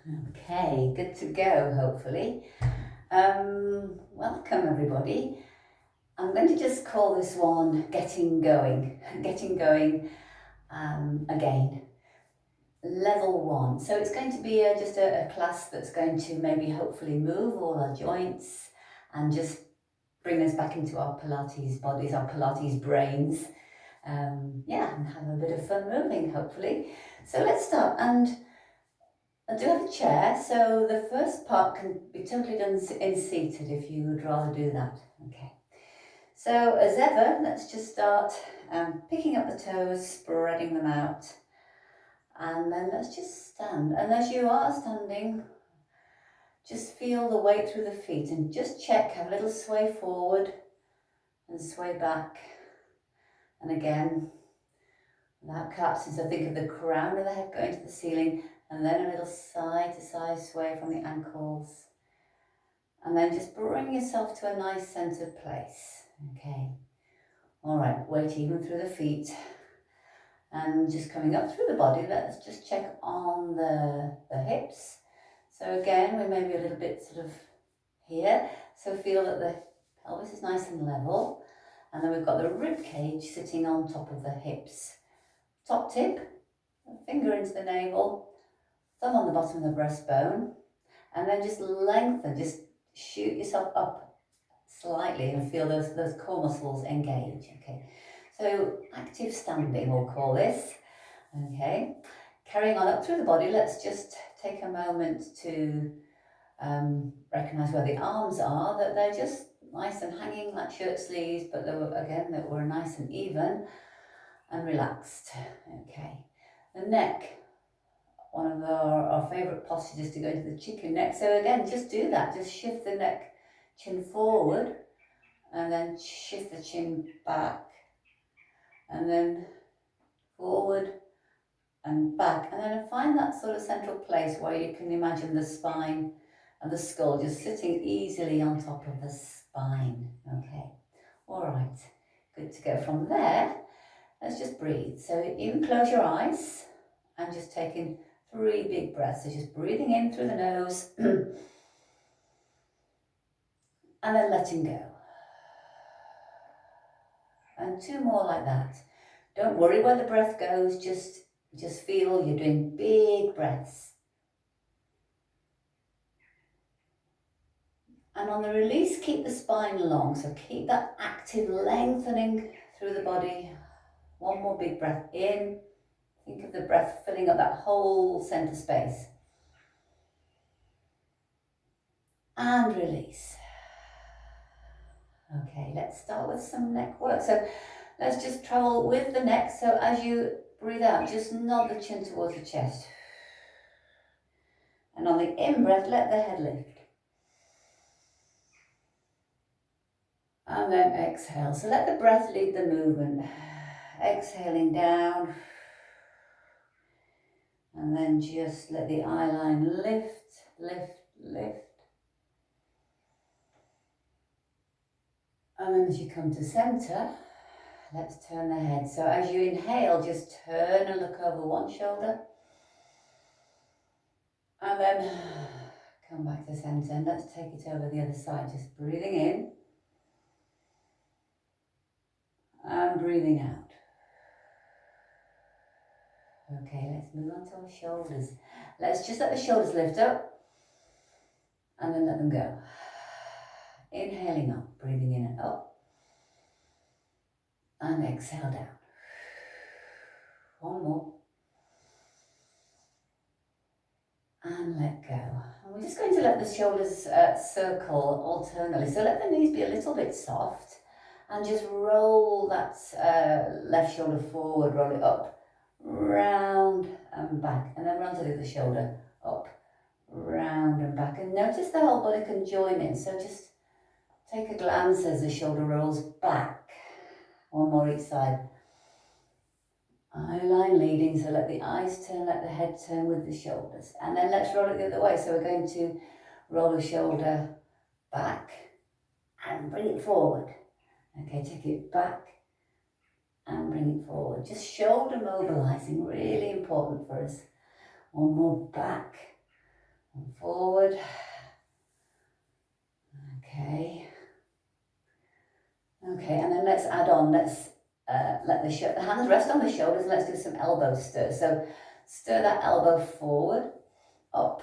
Okay, good to go, hopefully. Welcome, everybody. I'm going to just call this one Getting Going. Getting Going again. Level 1. So it's going to be just a class that's going to maybe hopefully move all our joints and just bring us back into our Pilates bodies, our Pilates brains. And have a bit of fun moving, hopefully. So let's start. And I do have a chair, so the first part can be totally done in seated if you would rather do that. Okay. So as ever, let's just start picking up the toes, spreading them out, and then let's just stand. And as you are standing, just feel the weight through the feet and just check, have a little sway forward and sway back. And again, without collapsing, so think of the crown of the head going to the ceiling, and then a little side to side sway from the ankles. And then just bring yourself to a nice centered place. Okay. All right, weight even through the feet. And just coming up through the body, let's just check on the hips. So again, we may be a little bit sort of here. So feel that the pelvis is nice and level. And then we've got the rib cage sitting on top of the hips. Top tip, finger into the navel, thumb on the bottom of the breastbone, and then just lengthen, just shoot yourself up slightly and feel those core muscles engage. Okay, so active standing we'll call this. Okay, carrying on up through the body, let's just take a moment to recognize where the arms are, that they're just nice and hanging like shirt sleeves, but that we're nice and even and relaxed. Okay, the neck, one of our favorite postures is to go into the chicken neck. So again, just do that, just shift the neck, chin forward, and then shift the chin back, and then forward and back, and then find that sort of central place where you can imagine the spine and the skull just sitting easily on top of the spine. Okay, all right, good to go. From there, let's just breathe. So even close your eyes and just taking 3 big breaths. So just breathing in through the nose and then letting go. And 2 more like that. Don't worry where the breath goes, just feel you're doing big breaths. And on the release, keep the spine long. So keep that active lengthening through the body. 1 more big breath in. Think of the breath filling up that whole center space. And release. Okay, let's start with some neck work. So let's just travel with the neck. So as you breathe out, just nod the chin towards the chest. And on the in-breath, let the head lift. And then exhale. So let the breath lead the movement. Exhaling down. And then just let the eye line lift, lift, lift. And then as you come to center, let's turn the head. So as you inhale, just turn and look over one shoulder. And then come back to center, and let's take it over the other side. Just breathing in and breathing out. Okay, let's move on to our shoulders. Let's just let the shoulders lift up and then let them go. Inhaling up, breathing in and up. And exhale down. 1 more. And let go. And we're just going to let the shoulders circle alternately. So let the knees be a little bit soft and just roll that left shoulder forward, roll it up, round and back, and then round to the other shoulder, up, round and back. And notice the whole body can join in. So just take a glance as the shoulder rolls back. 1 more each side. Eye line leading, so let the eyes turn, let the head turn with the shoulders. And then let's roll it the other way. So we're going to roll the shoulder back and bring it forward. Okay, take it back and bring it forward. Just shoulder mobilizing, really important for us. 1 more back and forward. Okay. Okay, and then let's add on, let's let the hands rest on the shoulders and let's do some elbow stir. So stir that elbow forward, up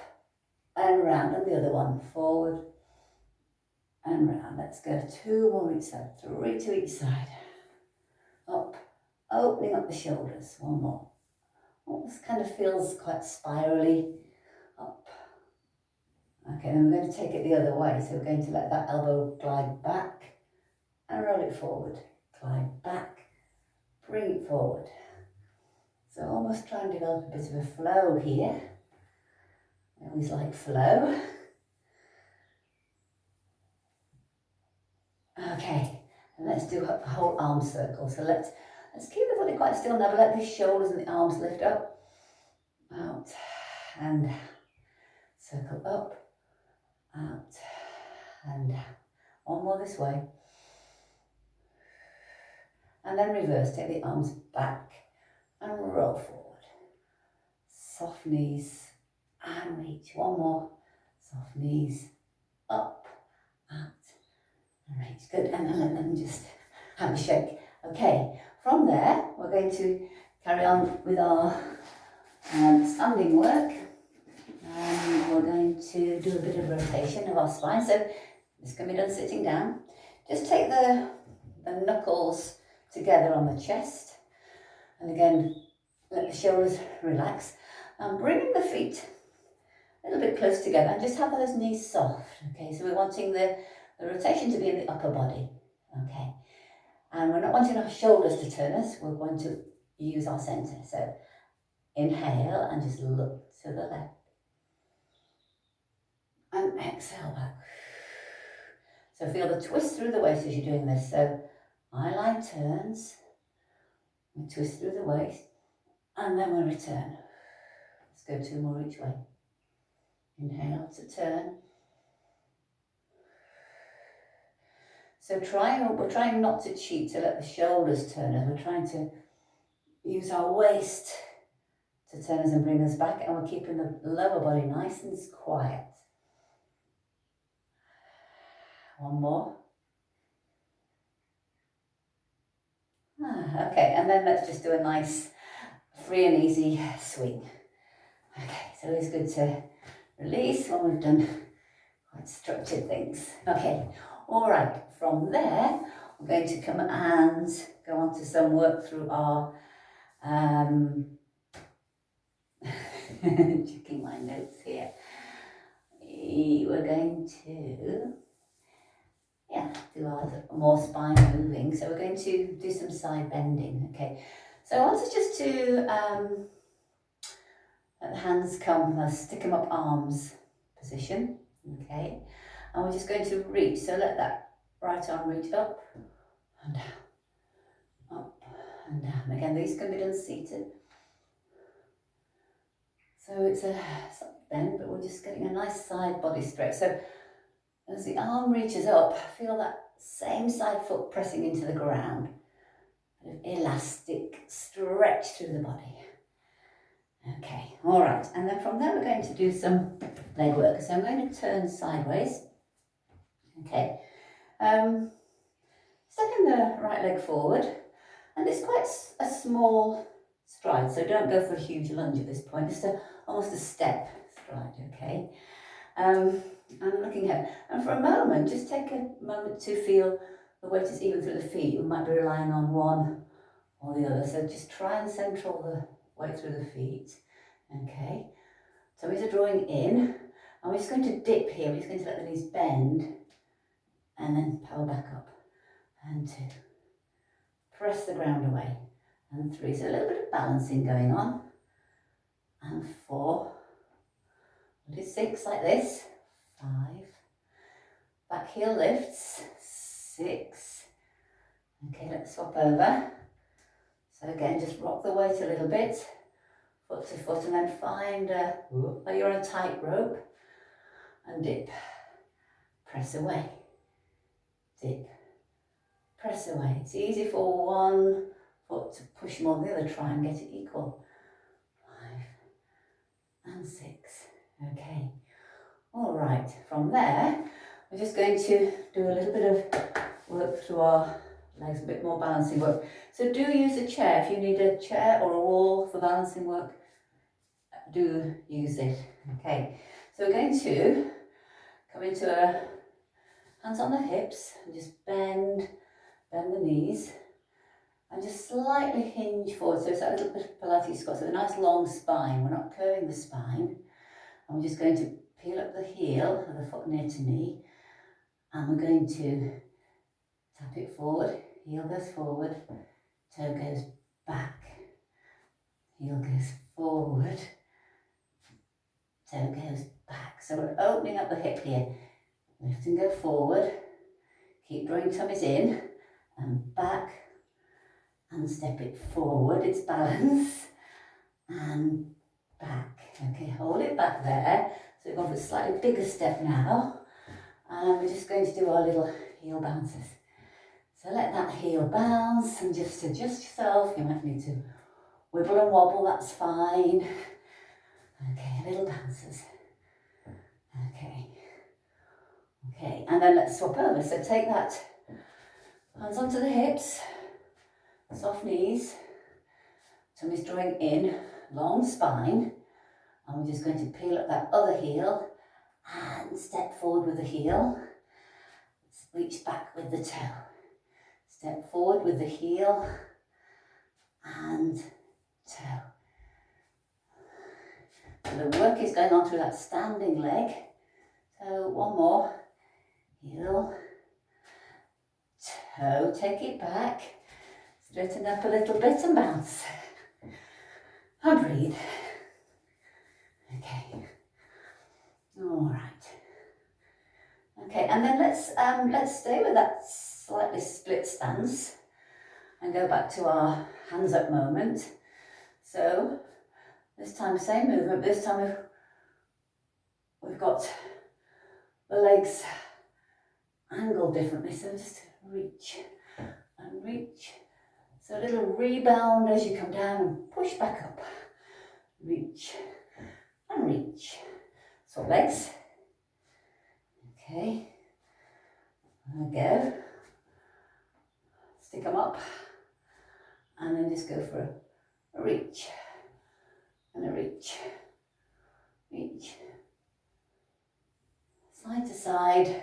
and round, and the other one, forward and round. Let's go 2 more each side, 3 to each side. Up, opening up the shoulders, 1 more. Oh, this kind of feels quite spirally. Up. Okay, then we're going to take it the other way. So we're going to let that elbow glide back and roll it forward. Glide back, bring it forward. So almost try and develop a bit of a flow here. I always like flow. Okay, and let's do a whole arm circle. So let's keep the body quite still now, but let the shoulders and the arms lift up, out, and circle up, out, and down. 1 more this way. And then reverse, take the arms back and roll forward. Soft knees and reach. 1 more. Soft knees, up, out, and reach. Good, and then let them just have a shake. Okay, from there, we're going to carry on with our standing work. And we're going to do a bit of rotation of our spine. So this can be done sitting down. Just take the knuckles together on the chest. And again, let the shoulders relax. And bringing the feet a little bit close together and just have those knees soft. Okay, so we're wanting the rotation to be in the upper body. Okay, and we're not wanting our shoulders to turn us. We're going to use our center. So inhale and just look to the left. And exhale back. So feel the twist through the waist as you're doing this. So eye-line turns, we twist through the waist, and then we return. Let's go 2 more each way. Inhale to turn. So we're trying not to cheat to let the shoulders turn us. We're trying to use our waist to turn us and bring us back, and we're keeping the lower body nice and quiet. 1 more. Okay, and then let's just do a nice free and easy swing. Okay, so it's good to release when we've done quite structured things. Okay, all right, from there, we're going to come and go on to some work through our, checking my notes here. We're going to, do our more spine moving. So we're going to do some side bending, okay. So I want us just to let the hands come, stick them up arms position, okay. And we're just going to reach, so let that right arm reach up and down, up and down. Again, these can be done seated. So it's a side bend, but we're just getting a nice side body stretch. So as the arm reaches up, feel that same side foot pressing into the ground. Bit of elastic stretch through the body. Okay, all right. And then from there, we're going to do some leg work. So I'm going to turn sideways. Okay. Stepping the right leg forward. And it's quite a small stride, so don't go for a huge lunge at this point. Just almost a step stride, okay? I'm looking ahead. And for a moment, just take a moment to feel the weight is even through the feet. You might be relying on one or the other. So just try and central the weight through the feet. Okay. So we're drawing in. And we're just going to dip here. We're just going to let the knees bend. And then power back up. And 2. Press the ground away. And 3. So a little bit of balancing going on. And 4. We'll do 6 like this. 5. Back heel lifts. 6. Okay, let's swap over. So again, just rock the weight a little bit, foot to foot, and then find where you're on a tightrope and dip. Press away. Dip. Press away. It's easy for one foot to push more than the other. Try and get it equal. 5 and 6. Okay. All right, from there, we're just going to do a little bit of work through our legs, a bit more balancing work. So do use a chair. If you need a chair or a wall for balancing work, do use it. Okay, so we're going to come into a hands on the hips and just bend the knees and just slightly hinge forward. So it's that little bit of Pilates squat, so a nice long spine. We're not curving the spine. And we're just going to peel up the heel of the foot near to knee, and we're going to tap it forward. Heel goes forward, toe goes back, heel goes forward, toe goes back. So we're opening up the hip here. Lift and go forward. Keep drawing tummies in and back, and step it forward. It's balance and back. Okay, hold it back there. So we've gone for a slightly bigger step now, and we're just going to do our little heel bounces. So let that heel bounce and just adjust yourself. You might need to wibble and wobble, that's fine. Okay, little bounces. Okay. Okay, and then let's swap over. So take that, hands onto the hips, soft knees, tummy's drawing in, long spine, and we're just going to peel up that other heel and step forward with the heel, reach back with the toe, step forward with the heel and toe. So the work is going on through that standing leg. So one more, heel, toe, take it back, straighten up a little bit and bounce. And breathe. Okay. All right. Okay, and then let's stay with that slightly split stance and go back to our hands up moment. So this time same movement, but this time we've got the legs angled differently. So just reach and reach. So a little rebound as you come down and push back up. Reach and reach. Swap legs. Okay. There we go. Stick them up. And then just go for a reach. And a reach. Reach. Side to side.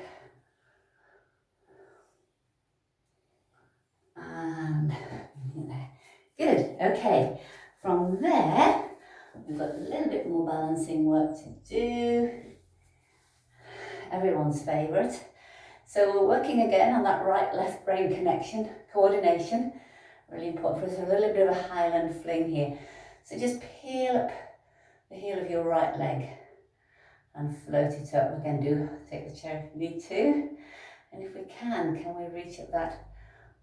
And there. Good. Okay. From there, we've got a little bit more balancing work to do. Everyone's favourite. So we're working again on that right-left brain connection, coordination. Really important for us. So a little bit of a Highland fling here. So just peel up the heel of your right leg and float it up. Again, take the chair if you need to. And if we can we reach up that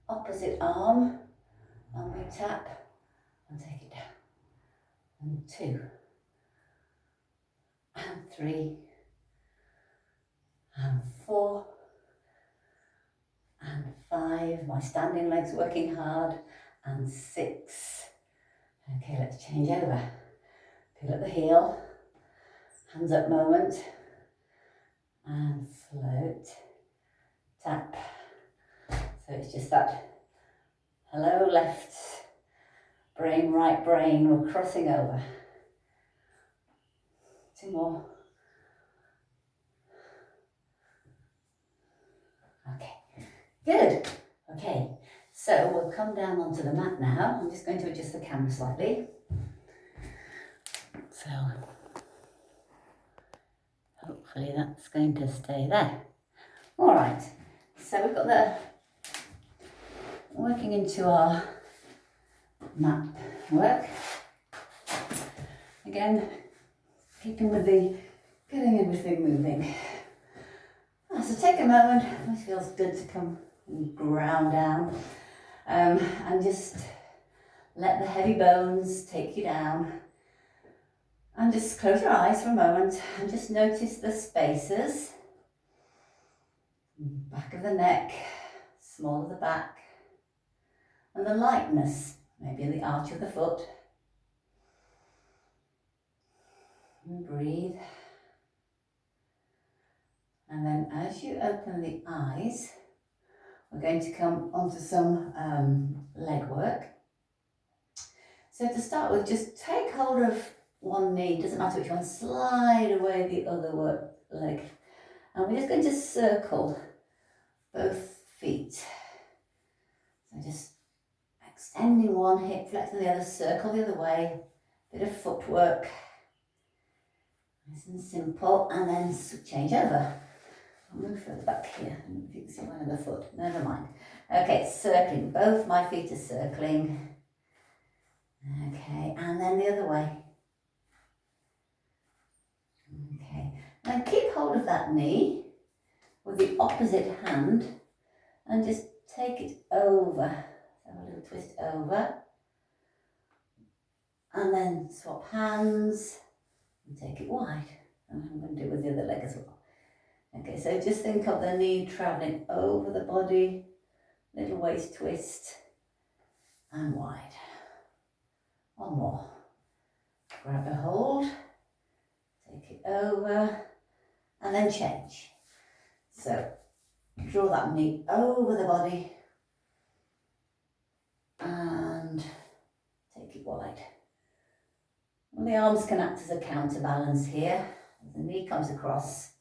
opposite arm and we tap and take it down. And 2 and 3 and 4 and 5. My standing legs working hard. And 6. Okay, let's change over. Peel up the heel, hands up moment, and float, tap. So it's just that hello left brain, right brain, we're crossing over. 2 more. Okay, good. Okay, so we'll come down onto the mat now. I'm just going to adjust the camera slightly. So hopefully that's going to stay there. All right, so we've got the working into our mat work. Again, keeping with getting everything moving. So take a moment, it feels good to come and ground down and just let the heavy bones take you down. And just close your eyes for a moment and just notice the spaces. Back of the neck, small of the back, and the lightness, maybe in the arch of the foot. And breathe. open the eyes, we're going to come onto some leg work. So to start with, just take hold of one knee, doesn't matter which one, slide away the other leg. And we're just going to circle both feet. So just extending one hip, flexing the other, circle the other way, bit of footwork. Nice and simple, and then change over. I'll move further back here. I don't know if you can see my other foot. Never mind. Okay, circling. Both my feet are circling. Okay, and then the other way. Okay, now keep hold of that knee with the opposite hand and just take it over. So a little twist over. And then swap hands and take it wide. And I'm going to do it with the other leg as well. Okay, so just think of the knee travelling over the body, little waist twist, and wide. One more. Grab a hold, take it over, and then change. So draw that knee over the body and take it wide. And the arms can act as a counterbalance here. As the knee comes across,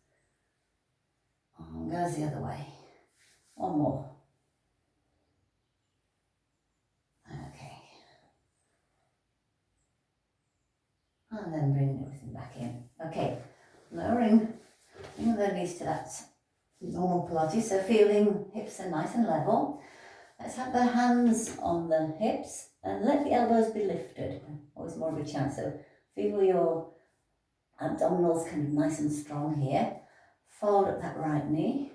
arm goes the other way. One more. Okay. And then bring everything back in. Okay, lowering the knees to that normal Pilates, so feeling hips are nice and level. Let's have the hands on the hips and let the elbows be lifted. Always more of a chance, so feel your abdominals kind of nice and strong here. Fold up that right knee.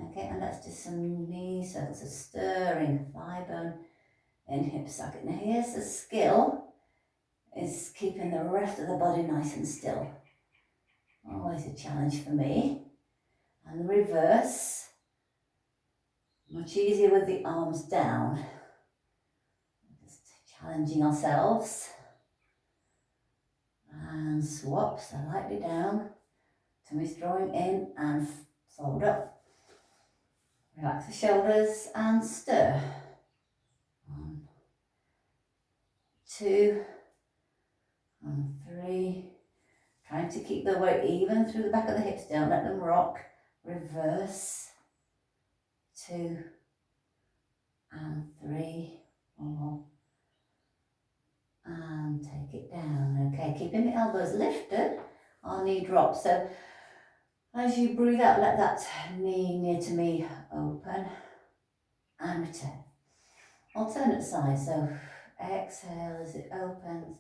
Okay, and let's do some knee circles, so stirring thigh bone in hip socket. Now here's the skill, is keeping the rest of the body nice and still. Always a challenge for me. And the reverse, much easier with the arms down. Just challenging ourselves. And swap, so lightly down. Tummy's drawing in and fold up. Relax the shoulders and stir. 1, 2, and 3. Trying to keep the weight even through the back of the hips, don't let them rock. Reverse. 2 and 3. 1 more. And take it down. Okay, keeping the elbows lifted, our knee drops. So as you breathe out, let that knee near to me open and return. Alternate side, so exhale as it opens,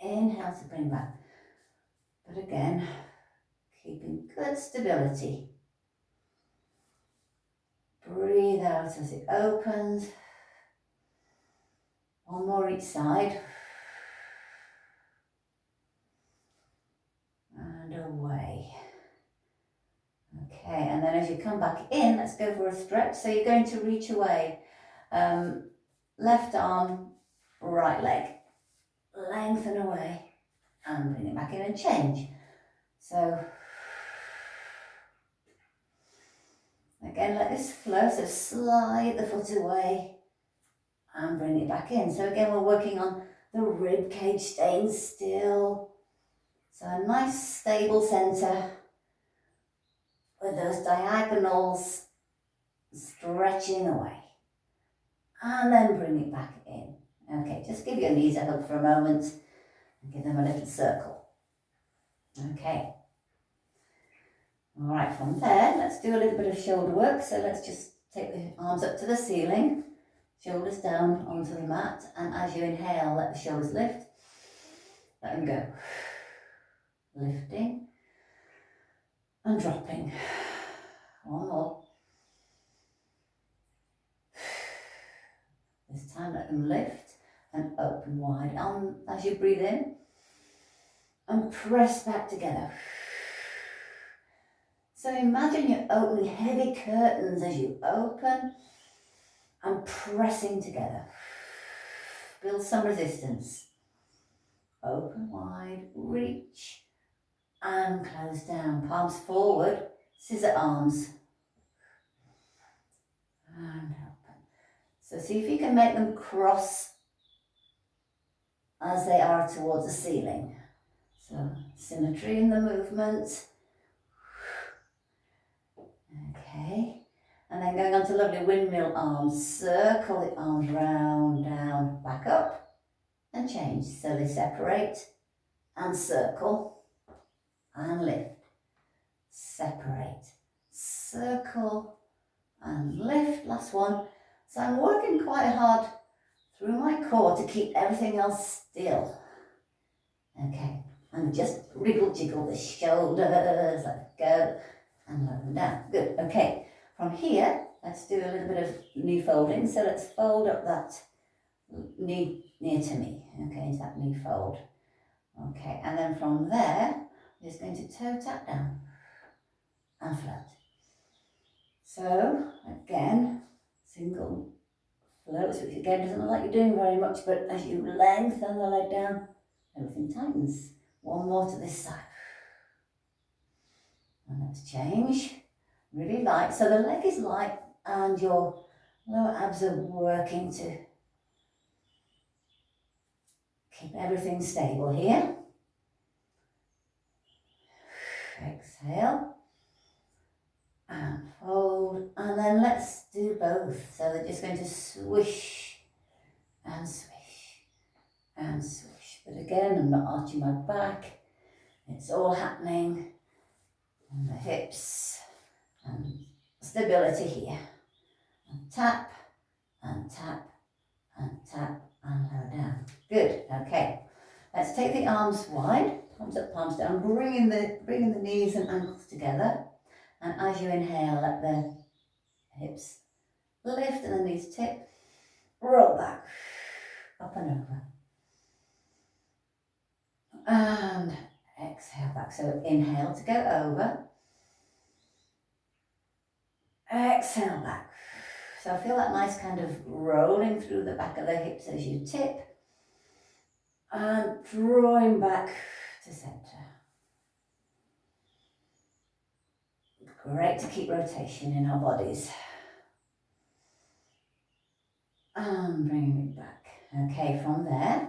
inhale to bring back. But again, keeping good stability. Breathe out as it opens. One more each side. And away. Okay, and then as you come back in, let's go for a stretch. So you're going to reach away. Left arm, right leg. Lengthen away and bring it back in and change. So again, let this flow. So slide the foot away and bring it back in. So again, we're working on the rib cage staying still. So a nice stable centre with those diagonals stretching away. And then bring it back in. Okay, just give your knees a hug for a moment and give them a little circle. Okay. All right, from there, let's do a little bit of shoulder work. So let's just take the arms up to the ceiling, shoulders down onto the mat. And as you inhale, let the shoulders lift. Let them go. Lifting and dropping. One more. This time let them lift and open wide. As you breathe in and press back together. So imagine you're opening heavy curtains as you open and pressing together. Build some resistance. Open wide, reach and close down. Palms forward, scissor arms and open. So see if you can make them cross as they are towards the ceiling. So symmetry in the movement. Okay. And then going on to lovely windmill arms. Circle the arms round, down, back up, and change. So they separate and circle and lift. Separate, circle and lift. Last one. So I'm working quite hard through my core to keep everything else still. Okay, and just wriggle jiggle the shoulders, let go, and lower them down. Good, okay. From here, let's do a little bit of knee folding. So let's fold up that knee near to me, okay, into that knee fold. Okay, and then from there, I'm just going to toe tap down and float. So, again, single floats, which again doesn't look like you're doing very much, but as you lengthen the leg down, everything tightens. One more to this side. And let's change. Really light. So the leg is light and your lower abs are working to keep everything stable here. Exhale. And fold. And then let's do both. So they're just going to swish and swish and swish. But again, I'm not arching my back. It's all happening in the hips and stability here. And tap and tap and tap and lower down. Good. Okay. Let's take the arms wide, palms up, palms down, bringing the knees and ankles together. And as you inhale, let the hips lift and the knees tip. Roll back, up and over. And exhale back. So inhale to go over. Exhale back. So feel that nice kind of rolling through the back of the hips as you tip. And drawing back to centre. Great to keep rotation in our bodies. And bringing it back. Okay, from there,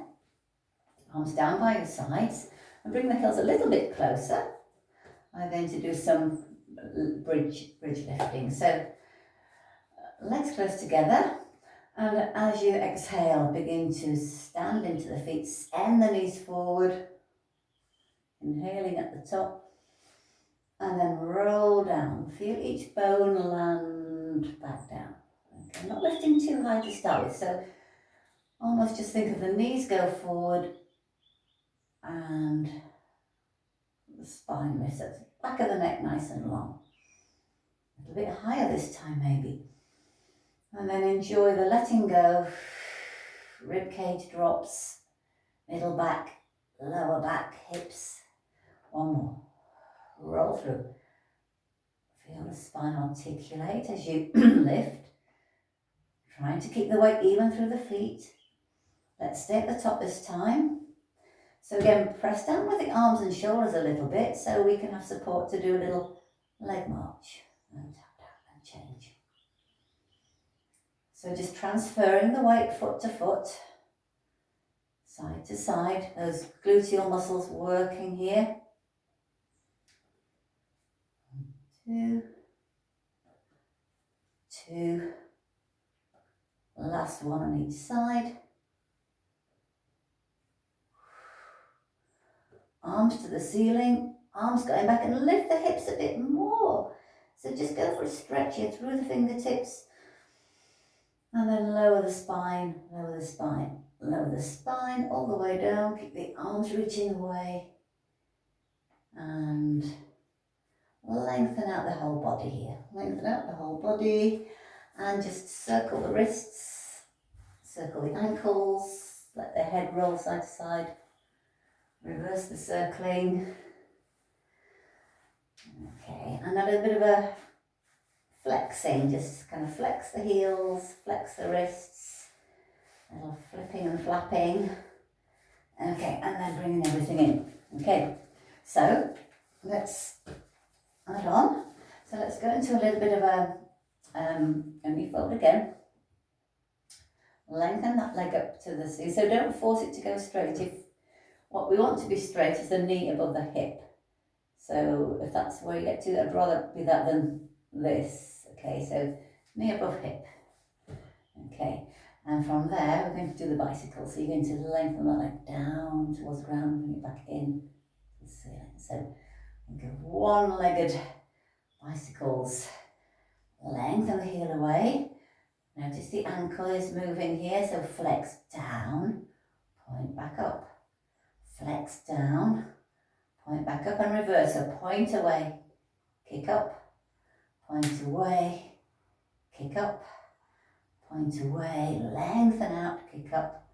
arms down by your sides and bring the heels a little bit closer. I'm going to do some bridge lifting. So legs close together, and as you exhale, begin to stand into the feet, send the knees forward, inhaling at the top, and then roll down. Feel each bone land back down. Okay, not lifting too high to start with, so almost just think of the knees go forward and the spine lifts up, back of the neck nice and long. A little bit higher this time maybe. And then enjoy the letting go. Rib cage drops, middle back, lower back, hips. One more. Roll through. Feel the spine articulate as you lift. Trying to keep the weight even through the feet. Let's stay at the top this time. So again, press down with the arms and shoulders a little bit so we can have support to do a little leg march. And tap down and change. So just transferring the weight foot to foot, side to side, those gluteal muscles working here. 1, 2, 2. Last one on each side. Arms to the ceiling, arms going back and lift the hips a bit more. So just go for a stretch here through the fingertips. And then lower the spine, lower the spine, lower the spine all the way down. Keep the arms reaching away. And lengthen out the whole body here. Lengthen out the whole body. And just circle the wrists, circle the ankles, let the head roll side to side. Reverse the circling. Okay, and a little bit of a flexing, just kind of flex the heels, flex the wrists, a little flipping and flapping. Okay, and then bringing everything in. Okay, so let's add on. So let's go into a little bit of a And you fold again. Lengthen that leg up to the seat. So don't force it to go straight. If what we want to be straight is the knee above the hip. So if that's where you get to, I'd rather be that than this. Okay, so knee above hip. Okay, and from there we're going to do the bicycle. So you're going to lengthen that leg down towards the ground, bring it back in to the ceiling. So think of one-legged bicycles. Lengthen the heel away. Notice the ankle is moving here, so flex down, point back up. Flex down, point back up and reverse. So point away, kick up, point away, kick up, point away, lengthen out, kick up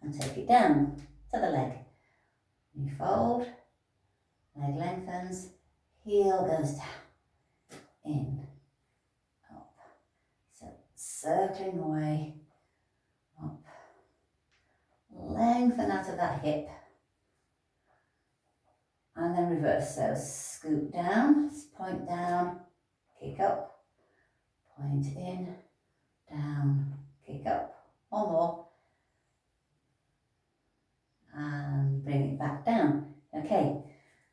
and take it down to the leg. You fold, leg lengthens, heel goes down, in, up. So circling away, up. Lengthen out of that hip. And then reverse, so scoot down, point down, kick up, point in, down, kick up, one more, and bring it back down. Okay,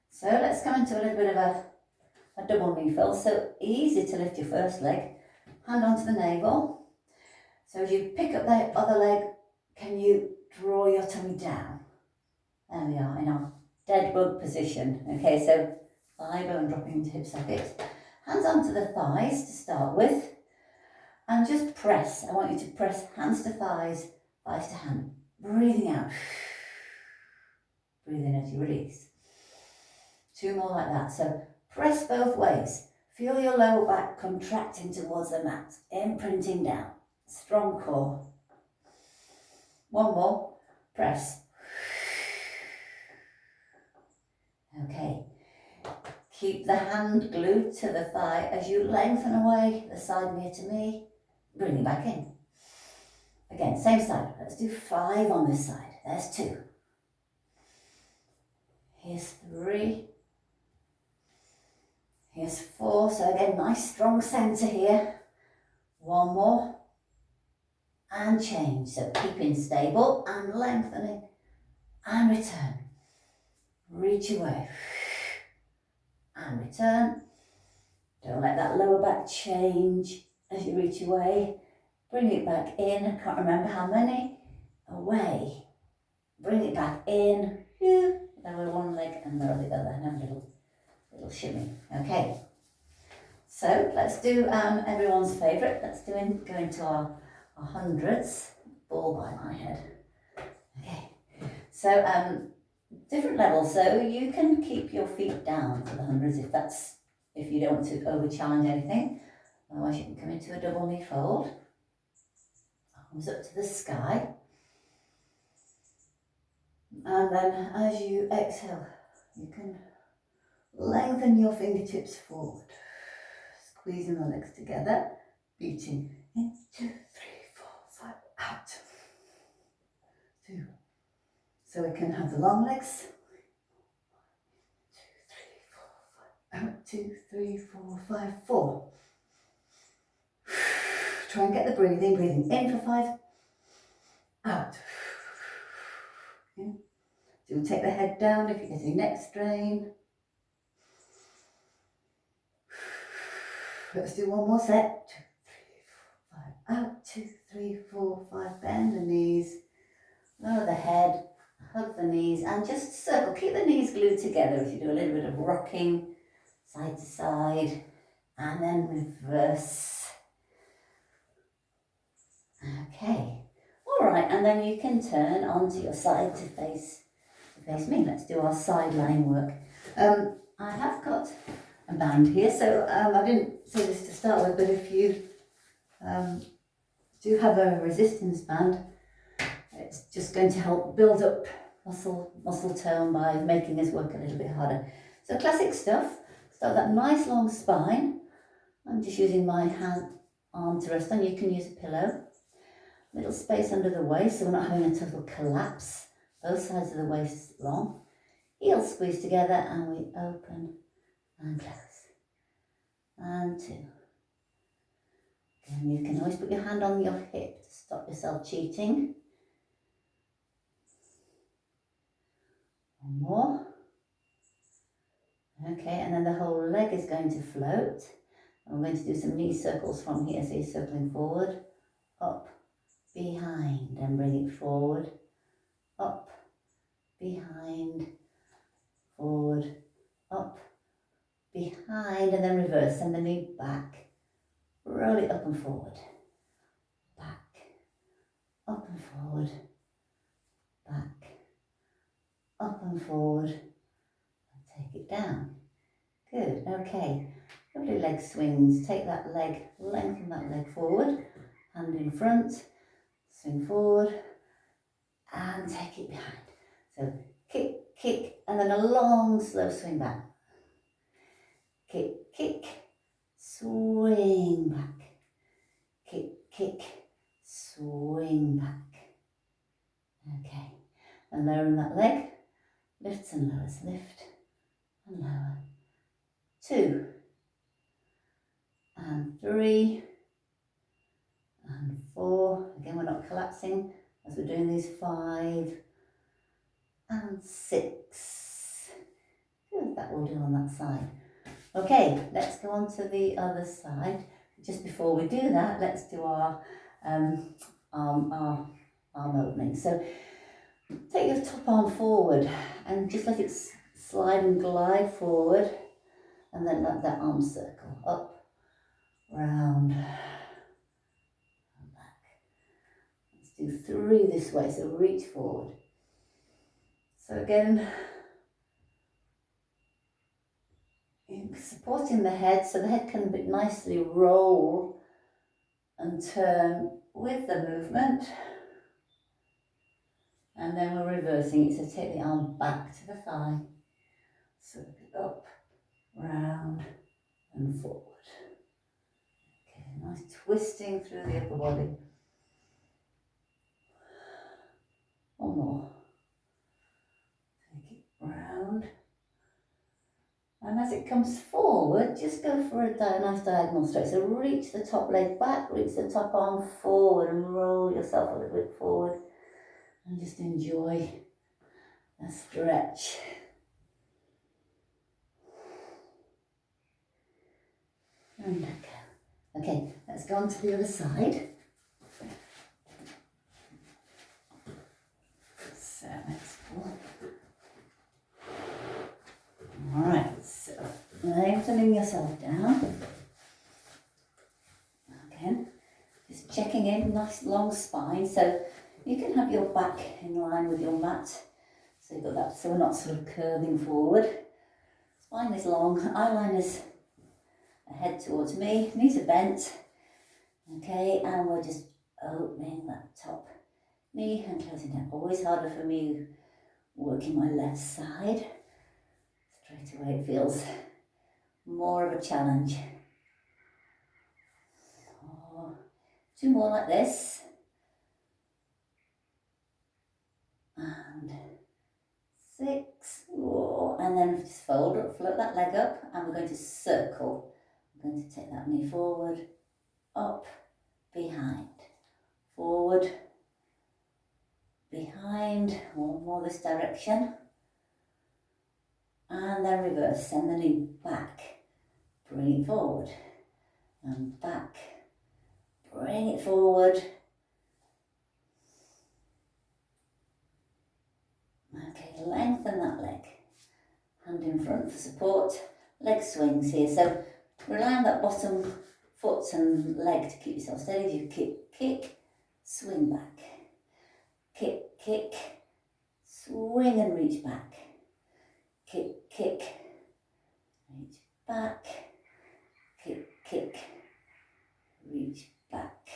so let's come into a little bit of a double knee fill. So easy to lift your first leg, hand onto the navel. So as you pick up the other leg, can you draw your tummy down? There we are in our dead bug position. Okay, so thigh bone dropping into hip socket. Hands onto the thighs to start with. And just press. I want you to press hands to thighs, thighs to hand. Breathing out. Breathe in as you release. 2 more like that. So press both ways. Feel your lower back contracting towards the mat. Imprinting down. Strong core. 1 more. Press. Okay, keep the hand glued to the thigh as you lengthen away the side near to me, bring it back in. Again, same side, let's do 5 on this side, there's 2. Here's 3. Here's 4, so again, nice strong centre here. 1 more, and change, so keeping stable and lengthening, and return. Reach away. And return. Don't let that lower back change as you reach away. Bring it back in. I can't remember how many. Away. Bring it back in. Lower one leg and lower the other. And a little shimmy. Okay. So let's do everyone's favourite. Let's go into our hundreds. Ball by my head. Okay. So different levels, so you can keep your feet down for the hundreds if you don't want to over challenge anything. Otherwise you can come into a double knee fold, arms up to the sky, and then as you exhale you can lengthen your fingertips forward, squeezing the legs together, beating in 2, 3, 4, 5, out. 2. So we can have the long legs. 2, 3, 4, 5, 4. Try and get the breathing in for 5, out. In. Do take the head down if you're getting neck strain. Let's do 1 more set. 2, 3, 4, 5, out. 2, 3, 4, 5, bend the knees, lower the head, hug the knees, and just circle. Keep the knees glued together as you do a little bit of rocking, side to side, and then reverse. Okay, all right, and then you can turn onto your side to face me. Let's do our side lying work. I have got a band here, so I didn't say this to start with, but if you do have a resistance band, it's just going to help build up muscle tone by making us work a little bit harder. So classic stuff. Start that nice long spine. I'm just using my arm to rest on. You can use a pillow. Little space under the waist so we're not having a total collapse. Both sides of the waist long. Heels squeeze together and we open and close. And 2. And you can always put your hand on your hip to stop yourself cheating. One more. Okay, and then the whole leg is going to float. I'm going to do some knee circles from here. So you're circling forward, up, behind, and bring it forward, up, behind, forward, up, behind, and then reverse. Send the knee back, roll it up and forward, back, up and forward, back, up and forward, and take it down. Good, okay. Lovely leg swings. Take that leg, lengthen that leg forward, hand in front, swing forward, and take it behind. So kick, kick, and then a long, slow swing back. Kick, kick, swing back. Kick, kick, swing back. Okay, and lowering that leg, lifts and lowers, lift and lower. 2, and 3, and 4. Again, we're not collapsing as we're doing these. 5, and 6. Good, that will do on that side. Okay, let's go on to the other side. Just before we do that, let's do our arm opening. So take your top arm forward and just let it slide and glide forward, and then let that arm circle up, round, and back. Let's do 3 this way, so reach forward. So again, supporting the head, so the head can nicely roll and turn with the movement. And then we're reversing it, so take the arm back to the thigh, circle up, round and forward. Okay, nice twisting through the upper body. One more. Take it round. And as it comes forward, just go for a nice diagonal stretch. So reach the top leg back, reach the top arm forward and roll yourself a little bit forward. And just enjoy a stretch. And okay, let's go on to the other side. So let's pull. Alright, so lengthening yourself down. Again, just checking in, nice long spine. So you can have your back in line with your mat. So you've got that, so we're not sort of curving forward. Spine is long, eye line is ahead towards me, knees are bent. Okay, and we're just opening that top knee and closing down. Always harder for me working my left side. Straight away it feels more of a challenge. 2 more like this. And 6. Whoa. And then just fold up, float that leg up, and we're going to circle. I'm going to take that knee forward, up, behind, forward, behind. 1 more this direction. And then reverse, send the knee back, bring it forward, and back, bring it forward. Okay, lengthen that leg, hand in front for support, leg swings here. So rely on that bottom foot and leg to keep yourself steady as you kick, kick, swing back, kick, kick, swing and reach back, kick, kick, reach back, kick, kick, reach back,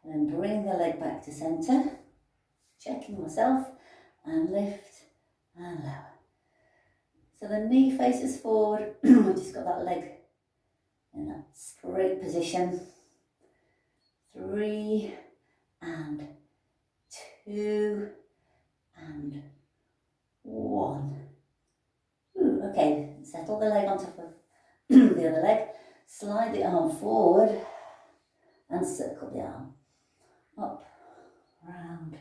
and then bring the leg back to centre, checking myself, and lift and lower. So the knee faces forward, we've just got that leg in that straight position. 3 and 2 and 1. Ooh, okay, settle the leg on top of the other leg, slide the arm forward and circle the arm. Up, round.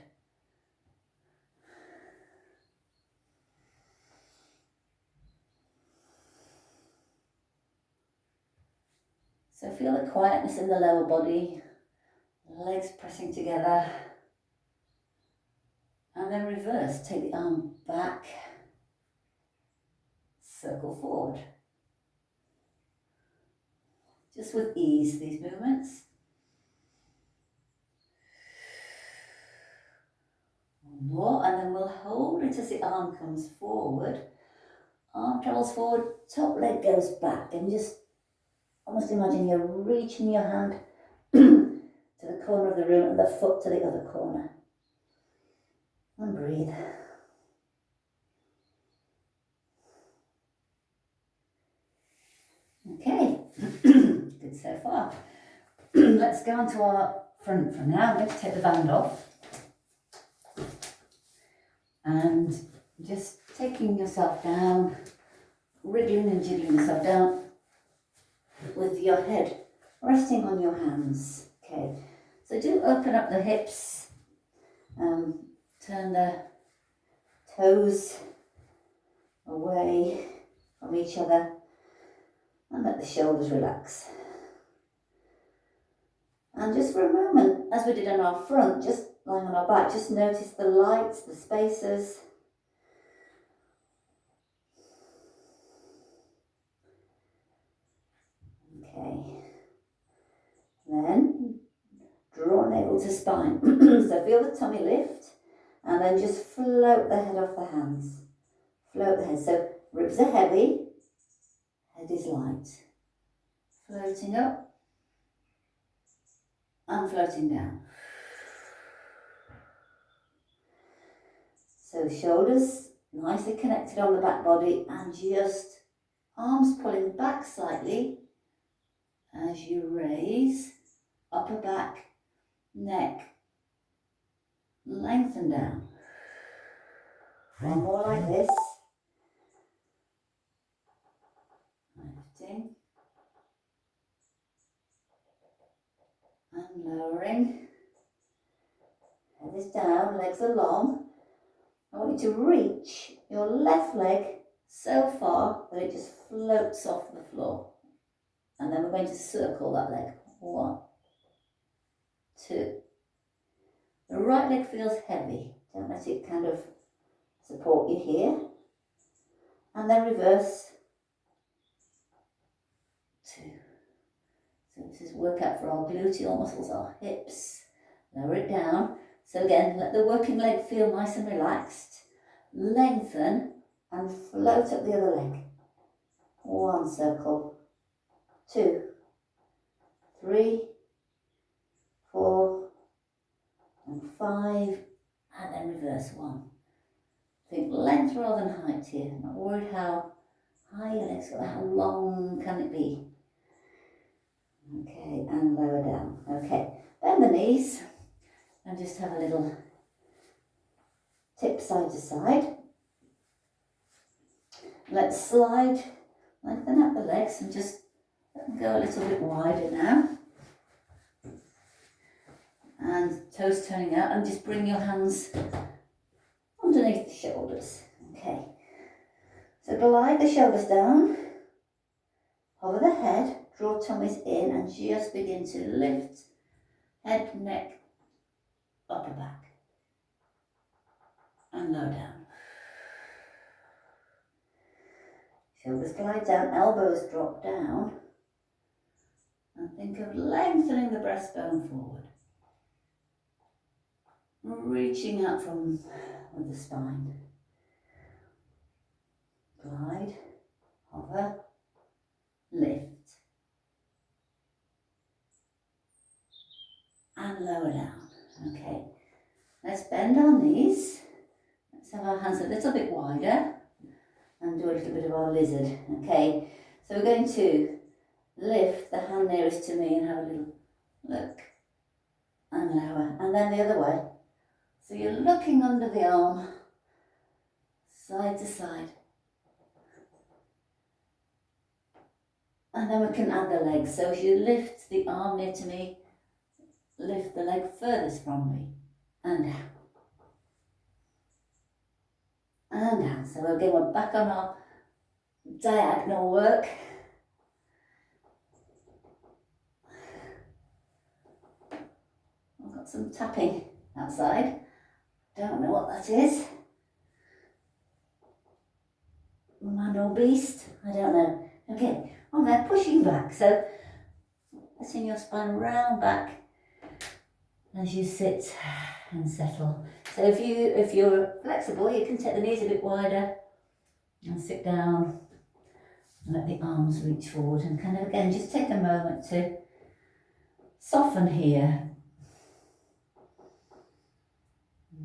So feel the quietness in the lower body, legs pressing together. And then reverse, take the arm back, circle forward. Just with ease, these movements. One more, and then we'll hold it as the arm comes forward. Arm travels forward, top leg goes back, and just almost imagine you're reaching your hand to the corner of the room and the foot to the other corner. And breathe. Okay, good so far. Let's go on to our front for now. I'm going to take the band off. And just taking yourself down, wriggling and jiggling yourself down with your head resting on your hands. Okay, so do open up the hips, turn the toes away from each other and let the shoulders relax. And just for a moment, as we did on our front, just lying on our back, just notice the lights, the spaces. Okay. Then draw navel to spine. So feel the tummy lift and then just float the head off the hands. Float the head. So ribs are heavy, head is light. Floating up and floating down. So shoulders nicely connected on the back body and just arms pulling back slightly as you raise, upper back, neck, lengthen down. One more like this. Lifting and lowering. Head is down, legs are long. I want you to reach your left leg so far that it just floats off the floor. And then we're going to circle that leg. 1, 2. The right leg feels heavy. Don't let it kind of support you here. And then reverse. 2. So this is workout for our gluteal muscles, our hips. Lower it down. So again, let the working leg feel nice and relaxed. Lengthen and float up the other leg. 1 circle. 2, 3, 4, and 5, and then reverse 1. Think length rather than height here. Not worried how high your legs are, how long can it be. Okay, and lower down. Okay, bend the knees and just have a little tip side to side. Let's slide, lengthen out the legs and just let them go a little bit wider now. And toes turning out, and just bring your hands underneath the shoulders. Okay, so glide the shoulders down, hover the head, draw tummies in and just begin to lift head, neck, upper back and lower down. Shoulders glide down, elbows drop down, and think of lengthening the breastbone forward. Reaching out from with the spine. Glide, hover, lift, and lower down. Okay, let's bend our knees. Let's have our hands a little bit wider and do a little bit of our lizard. Okay, so we're going to lift the hand nearest to me and have a little look and lower, and then the other way. So you're looking under the arm, side to side. And then we can add the legs. So as you lift the arm near to me, lift the leg furthest from me, and down, and down. So again, we're back on our diagonal work. I've got some tapping outside. Don't know what that is. Man or beast? I don't know. Okay, on there, pushing back. So letting your spine round back as you sit and settle. So if you're flexible, you can take the knees a bit wider and sit down and let the arms reach forward, and kind of again just take a moment to soften here.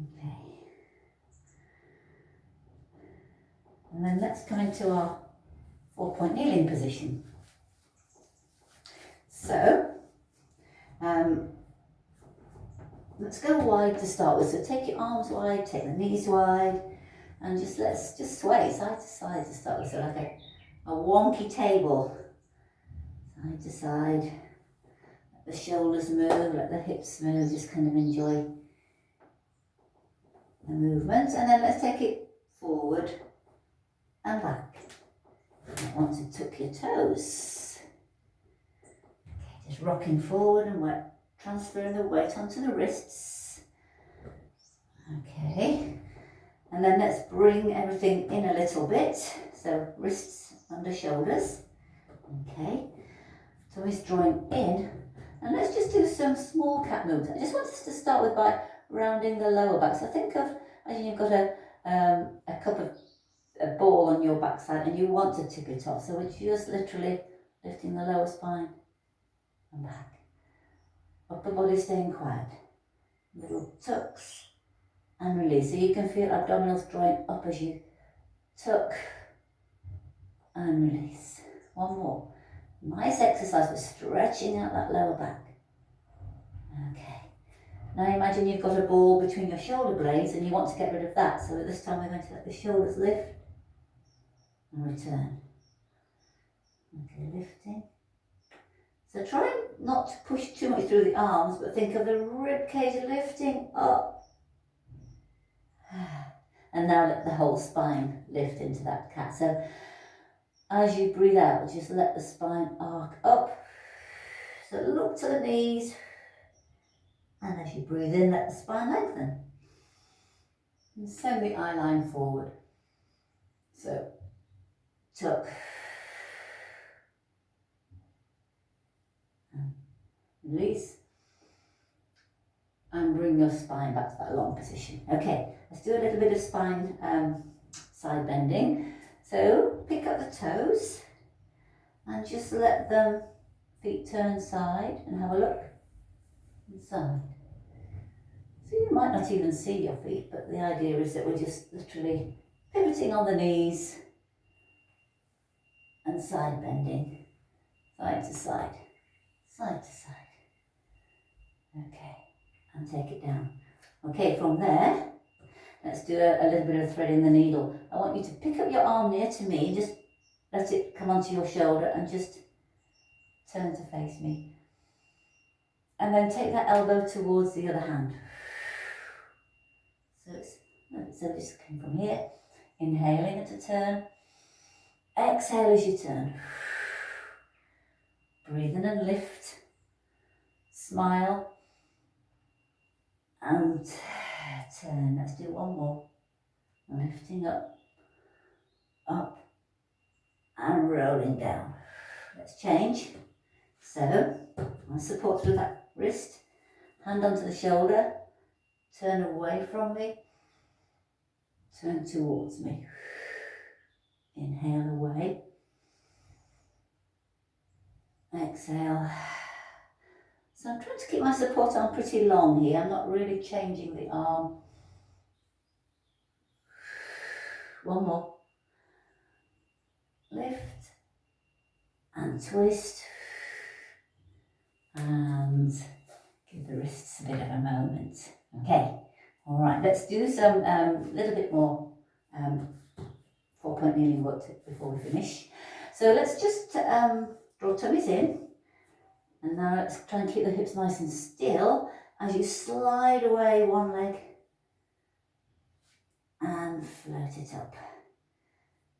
Okay. And then let's come into our 4-point kneeling position. So let's go wide to start with. So take your arms wide, take the knees wide, and let's sway side to side to start with. So like a wonky table, side to side. Let the shoulders move, let the hips move, just kind of enjoy the movement. And then let's take it forward and back. You want to tuck your toes. Okay, just rocking forward and transferring the weight onto the wrists. Okay, and then let's bring everything in a little bit. So wrists under shoulders. Okay, toes drawing in. And let's just do some small cat moves. I just want us to start with by rounding the lower back. So think of as you've got a ball on your backside and you want to tip it off. So we're just literally lifting the lower spine and back. Upper body staying quiet. Little tucks and release. So you can feel abdominals drawing up as you tuck and release. One more. Nice exercise for stretching out that lower back. Okay. Now imagine you've got a ball between your shoulder blades and you want to get rid of that. So at this time we're going to let the shoulders lift and return. Okay, lifting. So try not to push too much through the arms, but think of the rib cage lifting up. And now let the whole spine lift into that cat. So as you breathe out, just let the spine arc up. So look to the knees. And as you breathe in, let the spine lengthen. And send the eye line forward. So tuck. And release. And bring your spine back to that long position. Okay, let's do a little bit of spine side bending. So pick up the toes and just let them feet turn side and have a look inside. So you might not even see your feet, but the idea is that we're just literally pivoting on the knees and side bending, side to side, side to side. Okay, and take it down. Okay, from there, let's do a little bit of threading the needle. I want you to pick up your arm near to me, just let it come onto your shoulder and just turn to face me. And then take that elbow towards the other hand. So just come from here, inhaling at a turn, exhale as you turn. Breathe in and lift, smile, and turn. Let's do one more. Lifting up, up, and rolling down. Let's change. So, I support through that wrist, hand onto the shoulder, turn away from me, turn towards me. Inhale away. Exhale. So I'm trying to keep my support arm pretty long here. I'm not really changing the arm. One more. Lift and twist. And give the wrists a bit of a moment. Okay, all right, let's do some little bit more 4-point kneeling work before we finish. So let's just draw tummies in, And now let's try and keep the hips nice and still as you slide away one leg and float it up.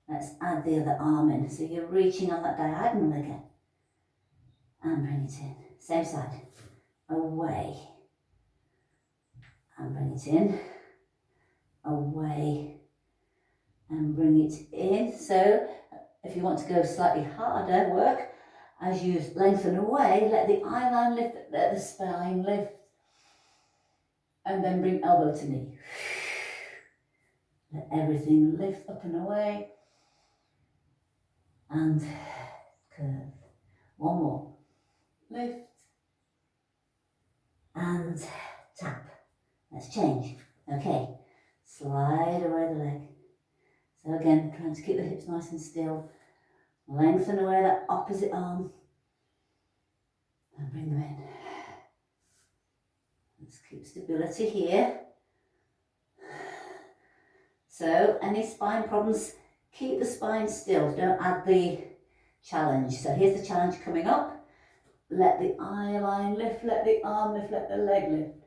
Let's add the other arm in. So you're reaching on that diagonal again. And bring it in. Same side. Away. And bring it in. Away. And bring it in. So if you want to go slightly harder work, as you lengthen away, let the eye line lift, let the spine lift. And then bring elbow to knee. Let everything lift up and away. And curve. One more. Lift. And tap. Let's change. Okay. Slide away the leg. So again, trying to keep the hips nice and still. Lengthen away that opposite arm. And bring them in. Let's keep stability here. So, any spine problems, keep the spine still. Don't add the challenge. So here's the challenge coming up. Let the eye line lift, let the arm lift, let the leg lift.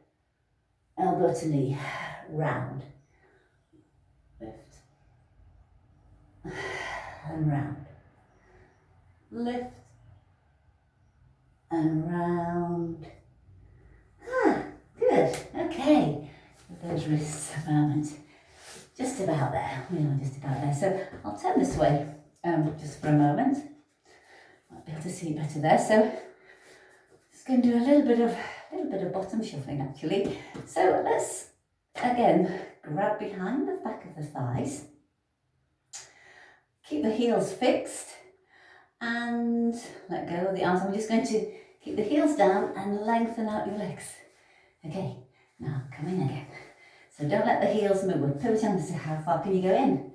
Elbow to knee, round. Lift. And round. Lift. And round. Good. Okay. With those wrists a moment. Just about there. We are just about there. So I'll turn this way just for a moment. Might be able to see better there. So just going to do a little bit of bottom shuffling actually. So let's again grab behind the back of the thighs. Keep the heels fixed and let go of the arms. I'm just going to keep the heels down and lengthen out your legs. Okay, now come in again. So don't let the heels move. We're pivoting to how far can you go in.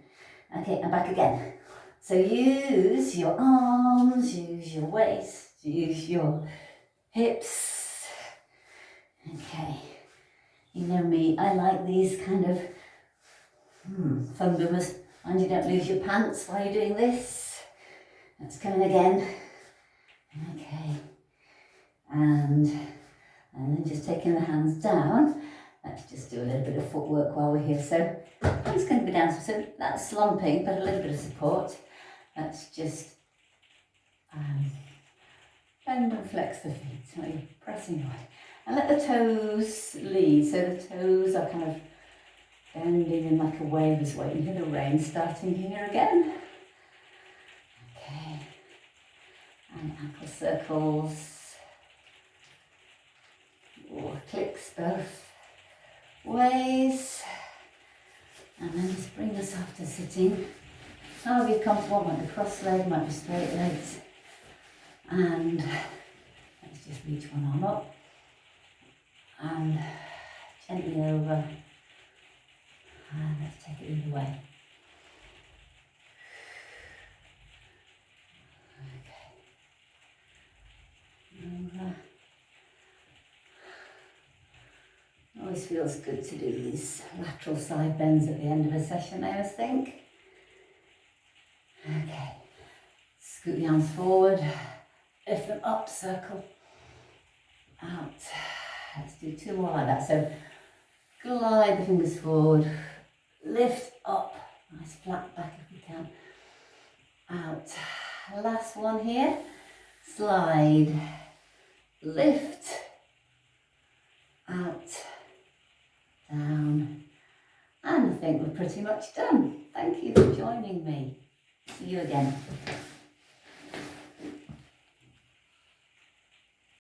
Okay, and back again. So use your arms, use your waist, use your hips. Okay, you know me, I like these kind of fun movements. And you don't lose your pants while you're doing this. Let's come in again. Okay, and then just taking the hands down. Let's just do a little bit of footwork while we're here. So I'm just going to be down. So that's slumping, but a little bit of support. Let's just bend and flex the feet. So you're pressing away. And let the toes lead. So the toes are kind of bending in like a wave as well. You hear the rain starting here again. Okay. And ankle circles. Or clicks both ways, and then just bring yourself to sitting. However you're comfortable, might be cross-legged, might be straight legs, and let's just reach one arm up and gently over, and let's take it either way. Okay. Over. Always feels good to do these lateral side bends at the end of a session, I always think. Okay, scoot the arms forward, lift them up, circle, out. Let's do two more like that. So glide the fingers forward, lift up, nice flat back if we can, out. Last one here, slide, lift, out. Down, and I think we're pretty much done. Thank you for joining me. See you again.